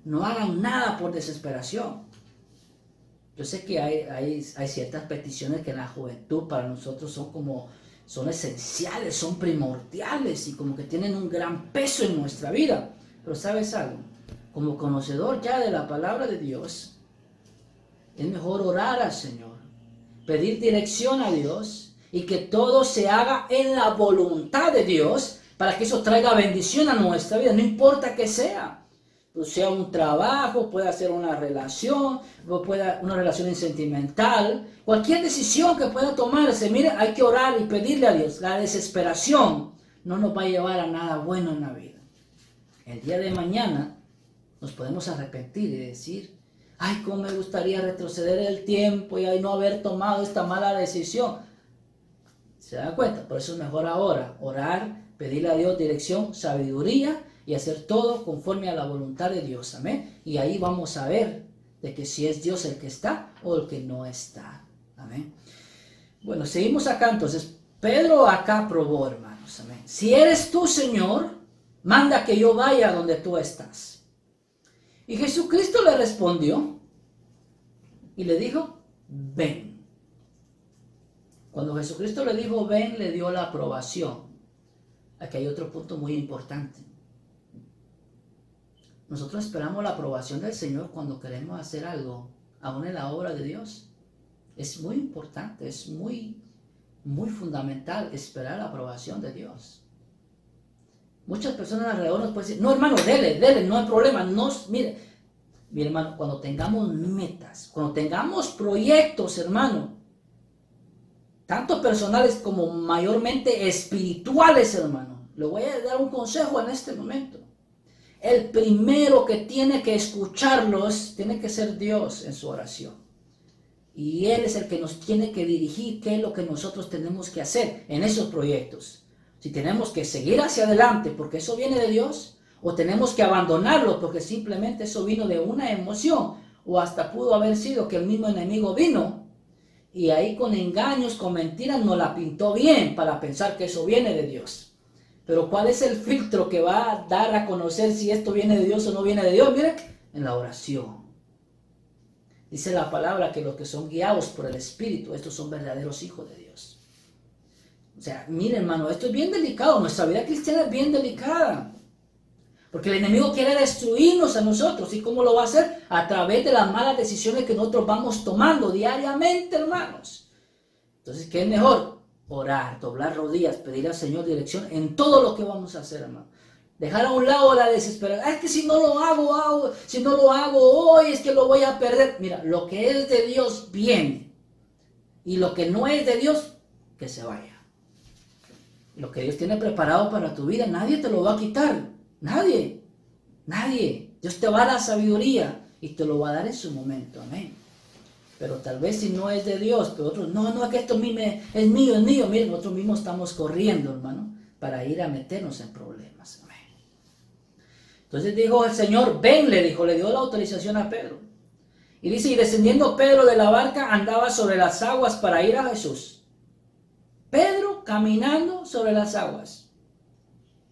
[SPEAKER 1] no hagan nada por desesperación. Yo sé que hay ciertas peticiones que en la juventud para nosotros son esenciales, son primordiales y como que tienen un gran peso en nuestra vida. Pero ¿sabes algo? Como conocedor ya de la palabra de Dios, es mejor orar al Señor, pedir dirección a Dios y que todo se haga en la voluntad de Dios para que eso traiga bendición a nuestra vida, no importa que sea. Pues sea un trabajo, puede ser una relación sentimental, cualquier decisión que pueda tomarse. Mire, hay que orar y pedirle a Dios. La desesperación no nos va a llevar a nada bueno en la vida. El día de mañana nos podemos arrepentir y decir, ay, cómo me gustaría retroceder el tiempo y no haber tomado esta mala decisión. ¿Se da cuenta? Por eso es mejor ahora orar, pedirle a Dios dirección, sabiduría y hacer todo conforme a la voluntad de Dios. Amén. Y ahí vamos a ver de que si es Dios el que está o el que no está. Amén. Bueno, seguimos acá entonces. Pedro acá probó, hermanos. Amén. Si eres tú, Señor, manda que yo vaya donde tú estás. Y Jesucristo le respondió y le dijo, ven. Cuando Jesucristo le dijo ven, le dio la aprobación. Aquí hay otro punto muy importante. Nosotros esperamos la aprobación del Señor cuando queremos hacer algo, aún en la obra de Dios. Es muy importante, es muy fundamental esperar la aprobación de Dios. Muchas personas alrededor nos pueden decir, no hermano, dele, no hay problema. Mire hermano, cuando tengamos metas, cuando tengamos proyectos, hermano, tanto personales como mayormente espirituales, hermano, le voy a dar un consejo en este momento. El primero que tiene que escucharlos tiene que ser Dios en su oración. Y Él es el que nos tiene que dirigir qué es lo que nosotros tenemos que hacer en esos proyectos. Si tenemos que seguir hacia adelante porque eso viene de Dios, o tenemos que abandonarlo porque simplemente eso vino de una emoción, o hasta pudo haber sido que el mismo enemigo vino y ahí con engaños, con mentiras nos la pintó bien para pensar que eso viene de Dios. Pero ¿cuál es el filtro que va a dar a conocer si esto viene de Dios o no viene de Dios? Mire, en la oración. Dice la palabra que los que son guiados por el Espíritu, estos son verdaderos hijos de Dios. O sea, mire hermano, esto es bien delicado, nuestra vida cristiana es bien delicada. Porque el enemigo quiere destruirnos a nosotros. ¿Y cómo lo va a hacer? A través de las malas decisiones que nosotros vamos tomando diariamente, hermanos. Entonces, ¿qué es mejor? Orar, doblar rodillas, pedir al Señor dirección en todo lo que vamos a hacer, hermano. Dejar a un lado la desesperación. Es que si no lo hago, si no lo hago hoy, es que lo voy a perder. Mira, lo que es de Dios viene. Y lo que no es de Dios, que se vaya. Lo que Dios tiene preparado para tu vida, nadie te lo va a quitar. Nadie. Dios te va a dar sabiduría y te lo va a dar en su momento. Amén. Pero tal vez si no es de Dios, pero otros, no, que esto es mío. Miren, nosotros mismos estamos corriendo, hermano, para ir a meternos en problemas. Amén. Entonces dijo el Señor, ven, le dio la autorización a Pedro. Y dice, y descendiendo Pedro de la barca, andaba sobre las aguas para ir a Jesús. Pedro caminando sobre las aguas.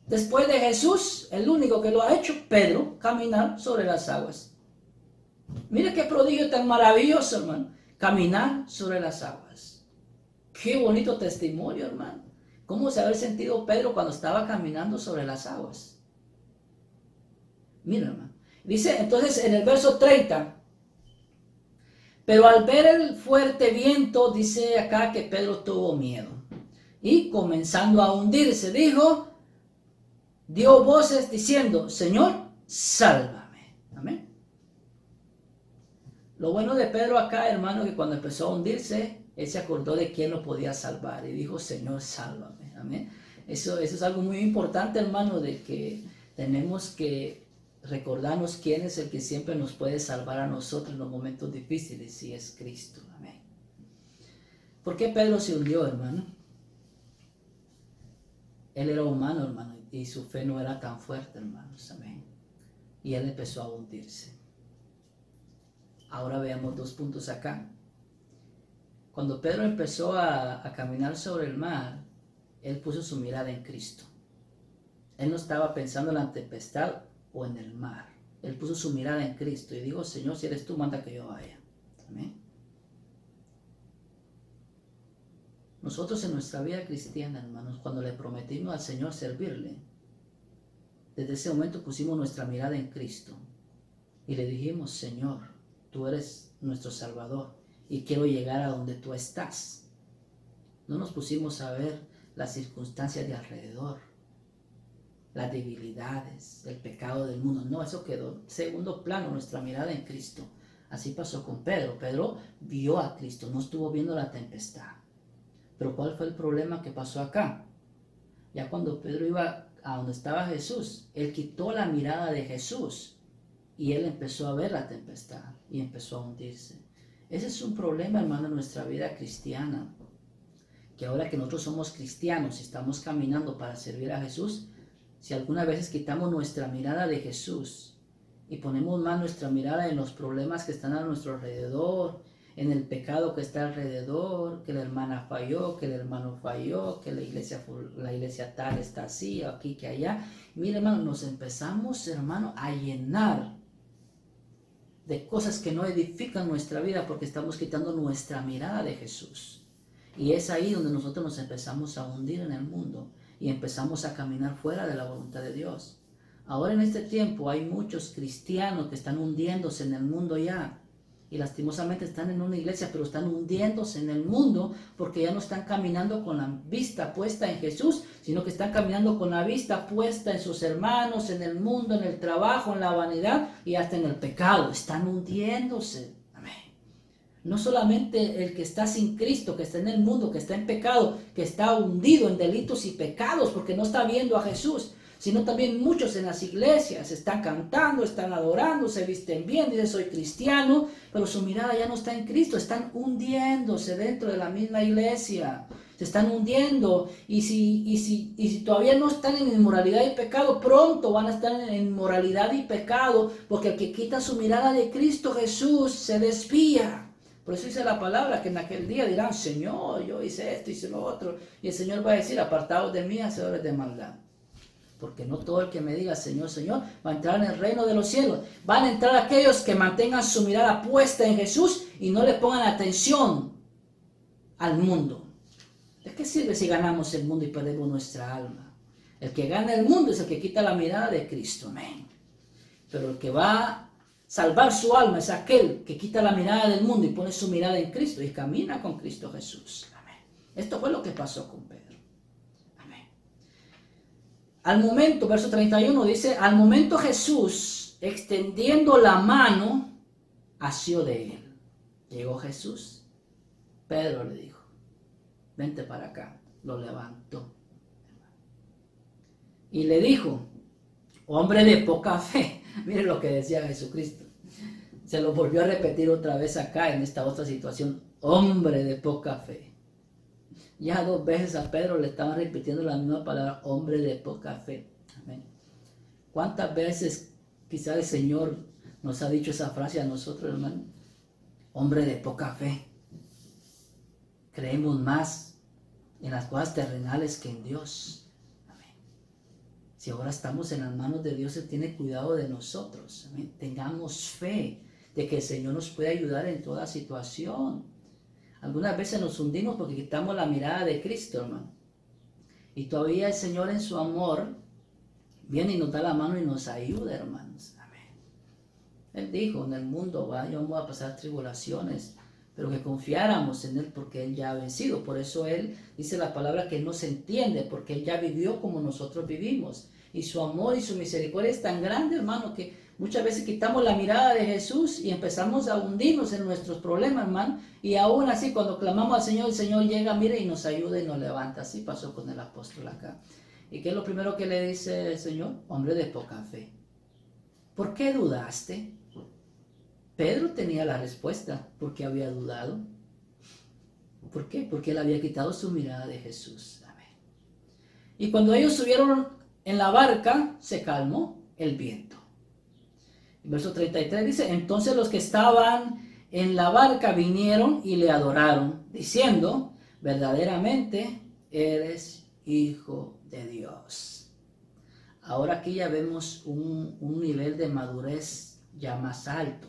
[SPEAKER 1] Después de Jesús, el único que lo ha hecho, Pedro, caminar sobre las aguas. Mira qué prodigio tan maravilloso, hermano. Caminar sobre las aguas. Qué bonito testimonio, hermano. ¿Cómo se había sentido Pedro cuando estaba caminando sobre las aguas? Mira, hermano. Dice entonces en el verso 30. Pero al ver el fuerte viento, dice acá que Pedro tuvo miedo. Y comenzando a hundirse, dio voces diciendo, Señor, sálvame. Amén. Lo bueno de Pedro acá, hermano, que cuando empezó a hundirse, él se acordó de quién lo podía salvar. Y dijo, Señor, sálvame. Amén. Eso es algo muy importante, hermano, de que tenemos que recordarnos quién es el que siempre nos puede salvar a nosotros en los momentos difíciles, y es Cristo. Amén. ¿Por qué Pedro se hundió, hermano? Él era humano, hermano, y su fe no era tan fuerte, hermanos. Amén. Y él empezó a hundirse. Ahora veamos 2 puntos acá. Cuando Pedro empezó a caminar sobre el mar, él puso su mirada en Cristo. Él no estaba pensando en la tempestad o en el mar. Él puso su mirada en Cristo y dijo, Señor, si eres tú, manda que yo vaya. Amén. Nosotros en nuestra vida cristiana, hermanos, cuando le prometimos al Señor servirle, desde ese momento pusimos nuestra mirada en Cristo y le dijimos, Señor, tú eres nuestro Salvador y quiero llegar a donde tú estás. No nos pusimos a ver las circunstancias de alrededor, las debilidades, el pecado del mundo. No, eso quedó en segundo plano, nuestra mirada en Cristo. Así pasó con Pedro. Pedro vio a Cristo, no estuvo viendo la tempestad. Pero ¿cuál fue el problema que pasó acá? Ya cuando Pedro iba a donde estaba Jesús, él quitó la mirada de Jesús y él empezó a ver la tempestad y empezó a hundirse. Ese es un problema, hermano, en nuestra vida cristiana. Que ahora que nosotros somos cristianos y estamos caminando para servir a Jesús, si algunas veces quitamos nuestra mirada de Jesús y ponemos más nuestra mirada en los problemas que están a nuestro alrededor, en el pecado que está alrededor, que la hermana falló, que el hermano falló, que la iglesia tal está así, aquí, que allá. Mire, hermano, nos empezamos, hermano, a llenar de cosas que no edifican nuestra vida porque estamos quitando nuestra mirada de Jesús. Y es ahí donde nosotros nos empezamos a hundir en el mundo y empezamos a caminar fuera de la voluntad de Dios. Ahora en este tiempo hay muchos cristianos que están hundiéndose en el mundo ya. Y lastimosamente están en una iglesia, pero están hundiéndose en el mundo porque ya no están caminando con la vista puesta en Jesús, sino que están caminando con la vista puesta en sus hermanos, en el mundo, en el trabajo, en la vanidad y hasta en el pecado. Están hundiéndose. Amén. No solamente el que está sin Cristo, que está en el mundo, que está en pecado, que está hundido en delitos y pecados porque no está viendo a Jesús, sino también muchos en las iglesias están cantando, están adorando, se visten bien, dicen soy cristiano, pero su mirada ya no está en Cristo, están hundiéndose dentro de la misma iglesia, se están hundiendo y si todavía no están en inmoralidad y pecado, pronto van a estar en inmoralidad y pecado, porque el que quita su mirada de Cristo Jesús se desvía. Por eso dice la palabra que en aquel día dirán, Señor, yo hice esto, hice lo otro, y el Señor va a decir, apartados de mí, hacedores de maldad. porque no todo el que me diga Señor, Señor, va a entrar en el reino de los cielos. Van a entrar aquellos que mantengan su mirada puesta en Jesús y no le pongan atención al mundo. ¿De qué sirve si ganamos el mundo y perdemos nuestra alma? El que gana el mundo es el que quita la mirada de Cristo, amén. Pero el que va a salvar su alma es aquel que quita la mirada del mundo y pone su mirada en Cristo y camina con Cristo Jesús, amén. Esto fue lo que pasó con Pedro, amén. Al momento, verso 31 dice, al momento Jesús, extendiendo la mano, asió de él. Llegó Jesús, Pedro le dijo, vente para acá, lo levantó. Y le dijo, hombre de poca fe. Miren lo que decía Jesucristo. Se lo volvió a repetir otra vez acá en esta otra situación. Hombre de poca fe. Ya 2 veces a Pedro le estaban repitiendo la misma palabra, hombre de poca fe. Amén. ¿Cuántas veces quizás el Señor nos ha dicho esa frase a nosotros, hermano? Hombre de poca fe. Creemos más en las cosas terrenales que en Dios. Si ahora estamos en las manos de Dios, Él tiene cuidado de nosotros. Amén. Tengamos fe de que el Señor nos puede ayudar en toda situación. Algunas veces nos hundimos porque quitamos la mirada de Cristo, hermano. Y todavía el Señor en su amor viene y nos da la mano y nos ayuda, hermanos. Amén. Él dijo, en el mundo yo voy a pasar tribulaciones, pero que confiáramos en Él porque Él ya ha vencido. Por eso Él dice la palabra que Él no se entiende, porque Él ya vivió como nosotros vivimos. Y su amor y su misericordia es tan grande, hermano, que muchas veces quitamos la mirada de Jesús y empezamos a hundirnos en nuestros problemas, hermano. Y aún así, cuando clamamos al Señor, el Señor llega, mire, y nos ayuda y nos levanta. Así pasó con el apóstol acá. ¿Y qué es lo primero que le dice el Señor? Hombre de poca fe. ¿Por qué dudaste? Pedro tenía la respuesta. ¿Por qué había dudado? ¿Por qué? Porque él había quitado su mirada de Jesús. Amén. Y cuando ellos subieron en la barca, se calmó el viento. El verso 33 dice, entonces los que estaban en la barca vinieron y le adoraron, diciendo, verdaderamente eres Hijo de Dios. Ahora aquí ya vemos un nivel de madurez ya más alto.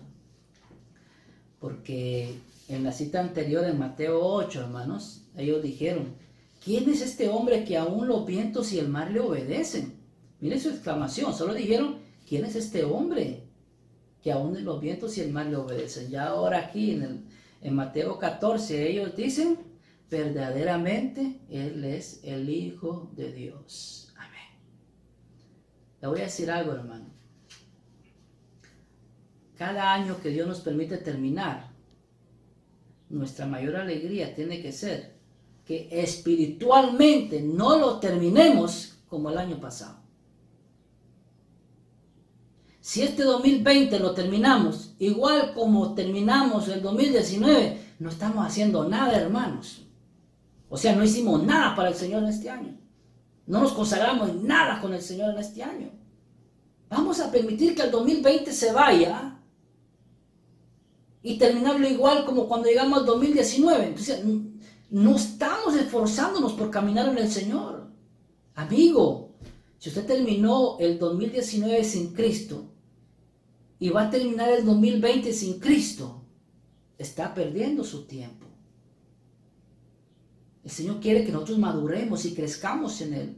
[SPEAKER 1] Porque en la cita anterior, en Mateo 8, hermanos, ellos dijeron, ¿quién es este hombre que aún los vientos y el mar le obedecen? Miren su exclamación, solo dijeron, ¿quién es este hombre que aún los vientos y el mar le obedecen? Ya ahora aquí en Mateo 14, ellos dicen, verdaderamente Él es el Hijo de Dios. Amén. Le voy a decir algo, hermano. Cada año que Dios nos permite terminar, nuestra mayor alegría tiene que ser que espiritualmente no lo terminemos como el año pasado. Si este 2020 lo terminamos igual como terminamos el 2019, no estamos haciendo nada, hermanos. O sea, no hicimos nada para el Señor en este año. No nos consagramos en nada con el Señor en este año. Vamos a permitir que el 2020 se vaya y terminarlo igual como cuando llegamos al 2019. Entonces, no estamos esforzándonos por caminar en el Señor. Amigo, si usted terminó el 2019 sin Cristo y va a terminar el 2020 sin Cristo, está perdiendo su tiempo. El Señor quiere que nosotros maduremos y crezcamos en Él.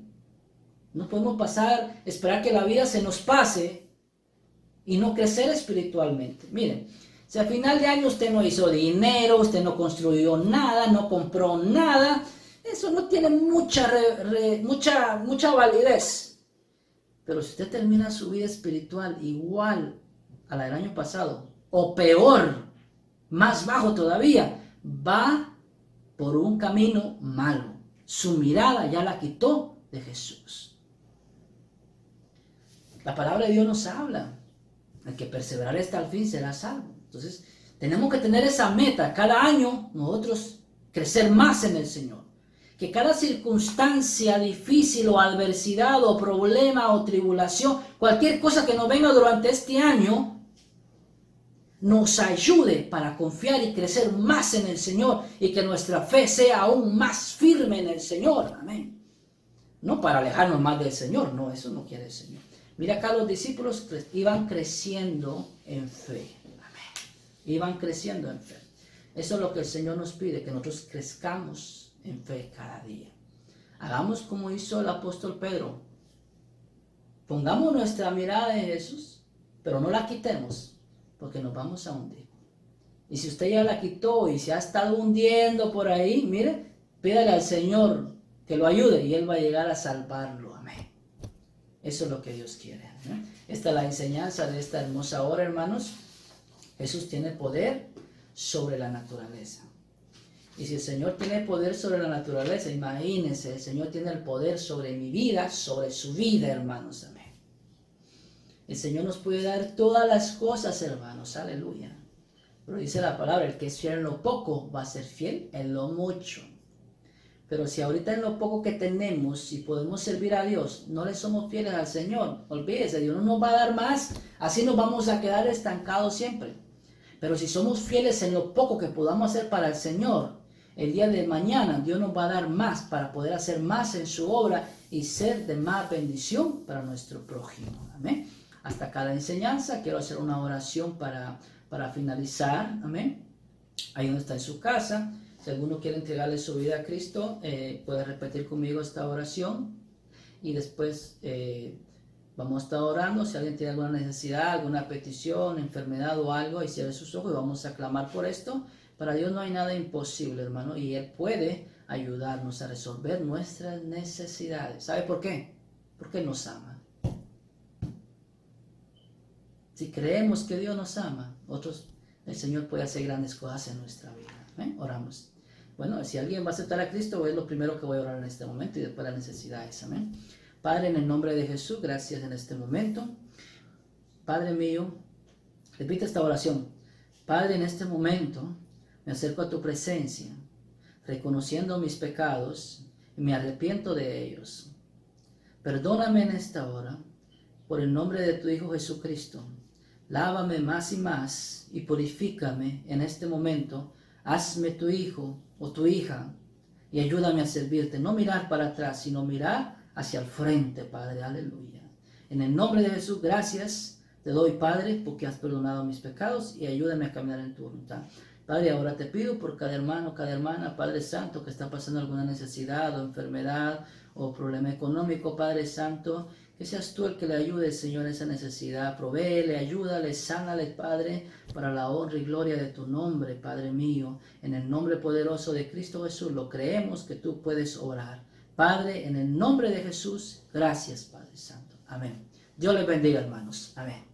[SPEAKER 1] No podemos esperar que la vida se nos pase y no crecer espiritualmente. Miren, si al final de año usted no hizo dinero, usted no construyó nada, no compró nada, eso no tiene mucha validez. Pero si usted termina su vida espiritual igual a la del año pasado, o peor, más bajo todavía, va por un camino malo. Su mirada ya la quitó de Jesús. La palabra de Dios nos habla. El que perseverará hasta el fin será salvo. Entonces, tenemos que tener esa meta. Cada año nosotros crecer más en el Señor. Que cada circunstancia difícil o adversidad o problema o tribulación, cualquier cosa que nos venga durante este año, nos ayude para confiar y crecer más en el Señor y que nuestra fe sea aún más firme en el Señor. Amén. No para alejarnos más del Señor, no, eso no quiere el Señor. Mira acá, los discípulos iban creciendo en fe. Amén. Iban creciendo en fe. Eso es lo que el Señor nos pide, que nosotros crezcamos en fe cada día. Hagamos como hizo el apóstol Pedro. Pongamos nuestra mirada en Jesús, pero no la quitemos, porque nos vamos a hundir. Y si usted ya la quitó y se ha estado hundiendo por ahí, mire, pídale al Señor que lo ayude y Él va a llegar a salvarlo. Amén. Eso es lo que Dios quiere. Esta es la enseñanza de esta hermosa hora, hermanos. Jesús tiene poder sobre la naturaleza. Y si el Señor tiene poder sobre la naturaleza, imagínense, el Señor tiene el poder sobre mi vida, sobre su vida, hermanos. Amén. El Señor nos puede dar todas las cosas, hermanos. Aleluya. Pero dice la palabra, el que es fiel en lo poco va a ser fiel en lo mucho. Pero si ahorita en lo poco que tenemos, si podemos servir a Dios, no le somos fieles al Señor, olvídese, Dios no nos va a dar más, así nos vamos a quedar estancados siempre. Pero si somos fieles en lo poco que podamos hacer para el Señor, el día de mañana Dios nos va a dar más para poder hacer más en su obra y ser de más bendición para nuestro prójimo. Amén. Hasta acá la enseñanza. Quiero hacer una oración para finalizar. Amén. Ahí donde está en su casa. Si alguno quiere entregarle su vida a Cristo, puede repetir conmigo esta oración. Y después vamos a estar orando. Si alguien tiene alguna necesidad, alguna petición, enfermedad o algo, y cierre sus ojos y vamos a clamar por esto. Para Dios no hay nada imposible, hermano, y Él puede ayudarnos a resolver nuestras necesidades. ¿Sabe por qué? Porque Él nos ama. Si creemos que Dios nos ama, el Señor puede hacer grandes cosas en nuestra vida. ¿Eh? Oramos. Bueno, si alguien va a aceptar a Cristo, es lo primero que voy a orar en este momento y después las necesidades. Amén. Padre, en el nombre de Jesús, gracias en este momento. Padre mío, repite esta oración. Padre, en este momento me acerco a tu presencia, reconociendo mis pecados y me arrepiento de ellos. Perdóname en esta hora, por el nombre de tu Hijo Jesucristo. Lávame más y más y purifícame en este momento. Hazme tu hijo o tu hija y ayúdame a servirte. No mirar para atrás, sino mirar hacia el frente, Padre. Aleluya. En el nombre de Jesús, gracias te doy, Padre, porque has perdonado mis pecados y ayúdame a caminar en tu voluntad. Padre, ahora te pido por cada hermano, cada hermana, Padre Santo, que está pasando alguna necesidad o enfermedad o problema económico, Padre Santo, que seas tú el que le ayude, Señor, a esa necesidad. Provéele, ayúdale, sánale, Padre, para la honra y gloria de tu nombre, Padre mío. En el nombre poderoso de Cristo Jesús, lo creemos que tú puedes orar. Padre, en el nombre de Jesús, gracias, Padre Santo. Amén. Dios les bendiga, hermanos. Amén.